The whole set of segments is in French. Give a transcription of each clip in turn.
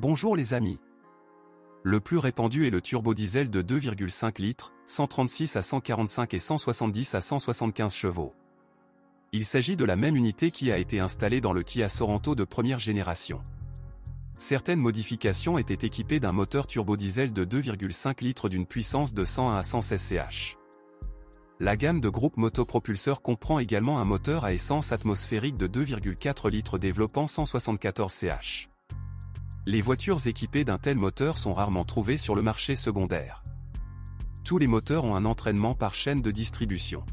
Bonjour les amis. Le plus répandu est le turbodiesel de 2,5 litres, 136 à 145 et 170 à 175 chevaux. Il s'agit de la même unité qui a été installée dans le Kia Sorento de première génération. Certaines modifications étaient équipées d'un moteur turbodiesel de 2,5 litres d'une puissance de 101 à 116 ch. La gamme de groupe motopropulseur comprend également un moteur à essence atmosphérique de 2,4 litres développant 174 ch. Les voitures équipées d'un tel moteur sont rarement trouvées sur le marché secondaire. Tous les moteurs ont un entraînement par chaîne de distribution.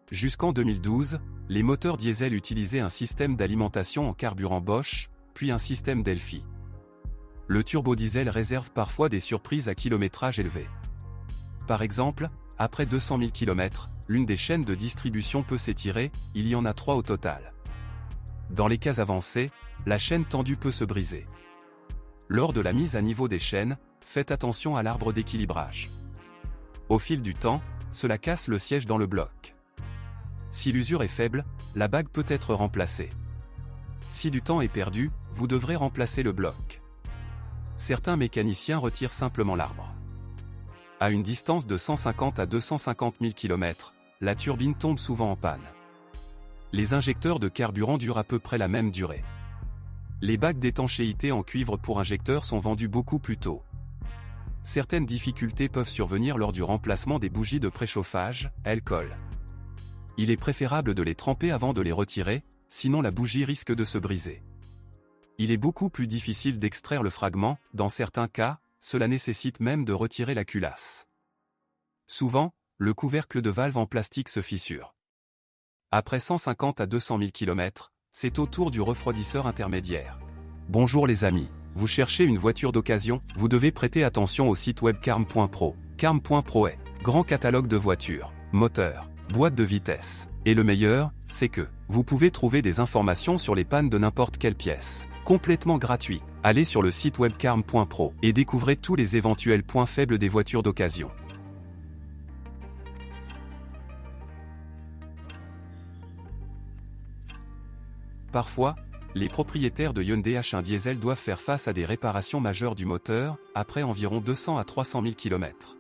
Jusqu'en 2012, les moteurs diesel utilisaient un système d'alimentation en carburant Bosch, puis un système Delphi. Le turbodiesel réserve parfois des surprises à kilométrage élevé. Par exemple, après 200 000 km, l'une des chaînes de distribution peut s'étirer, il y en a 3 au total. Dans les cas avancés, la chaîne tendue peut se briser. Lors de la mise à niveau des chaînes, faites attention à l'arbre d'équilibrage. Au fil du temps, cela casse le siège dans le bloc. Si l'usure est faible, la bague peut être remplacée. Si du temps est perdu, vous devrez remplacer le bloc. Certains mécaniciens retirent simplement l'arbre. À une distance de 150 à 250 000 km, la turbine tombe souvent en panne. Les injecteurs de carburant durent à peu près la même durée. Les bagues d'étanchéité en cuivre pour injecteurs sont vendues beaucoup plus tôt. Certaines difficultés peuvent survenir lors du remplacement des bougies de préchauffage, elles collent. Il est préférable de les tremper avant de les retirer, sinon la bougie risque de se briser. Il est beaucoup plus difficile d'extraire le fragment, dans certains cas, cela nécessite même de retirer la culasse. Souvent, le couvercle de valve en plastique se fissure. Après 150 à 200 000 km, c'est au tour du refroidisseur intermédiaire. Bonjour les amis, vous cherchez une voiture d'occasion, vous devez prêter attention au site web carm.pro. Carm.pro est grand catalogue de voitures, moteurs, boîtes de vitesse. Et le meilleur, c'est que vous pouvez trouver des informations sur les pannes de n'importe quelle pièce. Complètement gratuit. Allez sur le site web carm.pro et découvrez tous les éventuels points faibles des voitures d'occasion. Parfois, les propriétaires de Hyundai H1 diesel doivent faire face à des réparations majeures du moteur, après environ 200 à 300 000 km.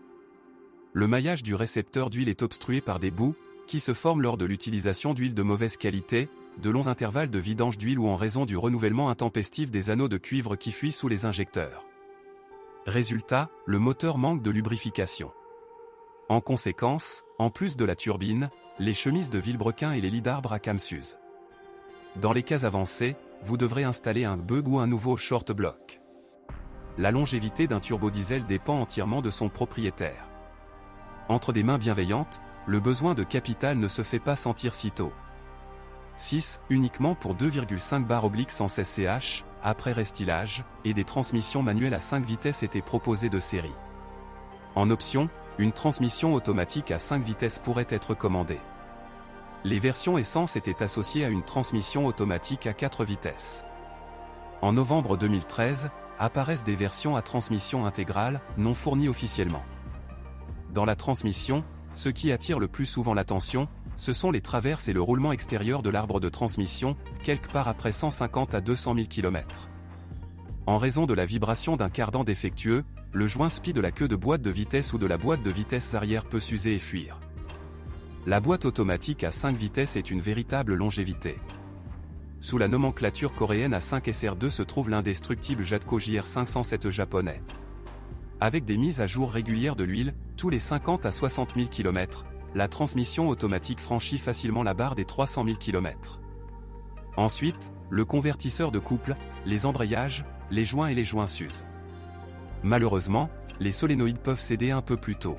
Le maillage du récepteur d'huile est obstrué par des boues, qui se forment lors de l'utilisation d'huile de mauvaise qualité, de longs intervalles de vidange d'huile ou en raison du renouvellement intempestif des anneaux de cuivre qui fuient sous les injecteurs. Résultat, le moteur manque de lubrification. En conséquence, en plus de la turbine, les chemises de vilebrequin et les lits d'arbre à cames s'usent. Dans les cas avancés, vous devrez installer un bug ou un nouveau short block. La longévité d'un turbodiesel dépend entièrement de son propriétaire. Entre des mains bienveillantes, le besoin de capital ne se fait pas sentir sitôt. 6. Uniquement pour 2,5 bar/116 ch, après restylage, et des transmissions manuelles à 5 vitesses étaient proposées de série. En option, une transmission automatique à 5 vitesses pourrait être commandée. Les versions essence étaient associées à une transmission automatique à 4 vitesses. En novembre 2013, apparaissent des versions à transmission intégrale, non fournies officiellement. Dans la transmission, ce qui attire le plus souvent l'attention, ce sont les traverses et le roulement extérieur de l'arbre de transmission, quelque part après 150 à 200 000 km. En raison de la vibration d'un cardan défectueux, le joint SPI de la queue de boîte de vitesse ou de la boîte de vitesse arrière peut s'user et fuir. La boîte automatique à 5 vitesses est une véritable longévité. Sous la nomenclature coréenne A5SR2 se trouve l'indestructible Jatco JR507 japonais. Avec des mises à jour régulières de l'huile, tous les 50 à 60 000 km, la transmission automatique franchit facilement la barre des 300 000 km. Ensuite, le convertisseur de couple, les embrayages, les joints et les joints s'usent. Malheureusement, les solénoïdes peuvent céder un peu plus tôt.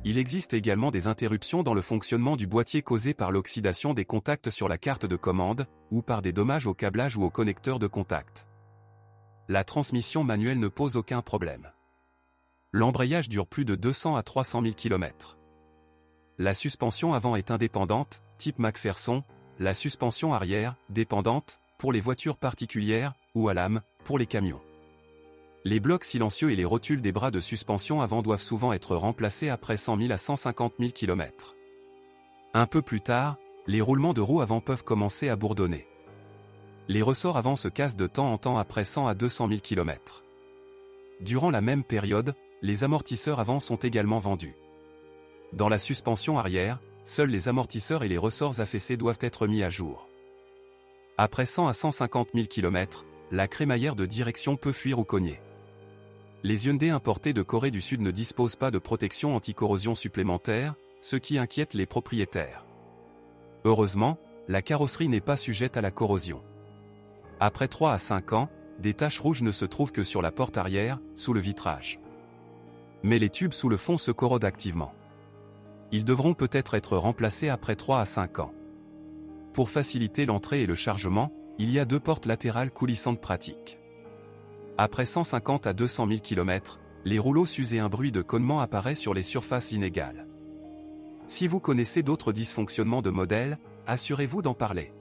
Il existe également des interruptions dans le fonctionnement du boîtier causées par l'oxydation des contacts sur la carte de commande, ou par des dommages au câblage ou au connecteur de contact. La transmission manuelle ne pose aucun problème. L'embrayage dure plus de 200 à 300 000 km. La suspension avant est indépendante, type McPherson, la suspension arrière, dépendante, pour les voitures particulières, ou à lame, pour les camions. Les blocs silencieux et les rotules des bras de suspension avant doivent souvent être remplacés après 100 000 à 150 000 km. Un peu plus tard, les roulements de roues avant peuvent commencer à bourdonner. Les ressorts avant se cassent de temps en temps après 100 à 200 000 km. Durant la même période, les amortisseurs avant sont également vendus. Dans la suspension arrière, seuls les amortisseurs et les ressorts affaissés doivent être mis à jour. Après 100 à 150 000 km, la crémaillère de direction peut fuir ou cogner. Les Hyundai importés de Corée du Sud ne disposent pas de protection anti-corrosion supplémentaire, ce qui inquiète les propriétaires. Heureusement, la carrosserie n'est pas sujette à la corrosion. Après 3 à 5 ans, des taches rouges ne se trouvent que sur la porte arrière, sous le vitrage. Mais les tubes sous le fond se corrodent activement. Ils devront peut-être être remplacés après 3 à 5 ans. Pour faciliter l'entrée et le chargement, il y a 2 portes latérales coulissantes pratiques. Après 150 à 200 000 km, les rouleaux s'usent et un bruit de cognement apparaît sur les surfaces inégales. Si vous connaissez d'autres dysfonctionnements de modèle, assurez-vous d'en parler.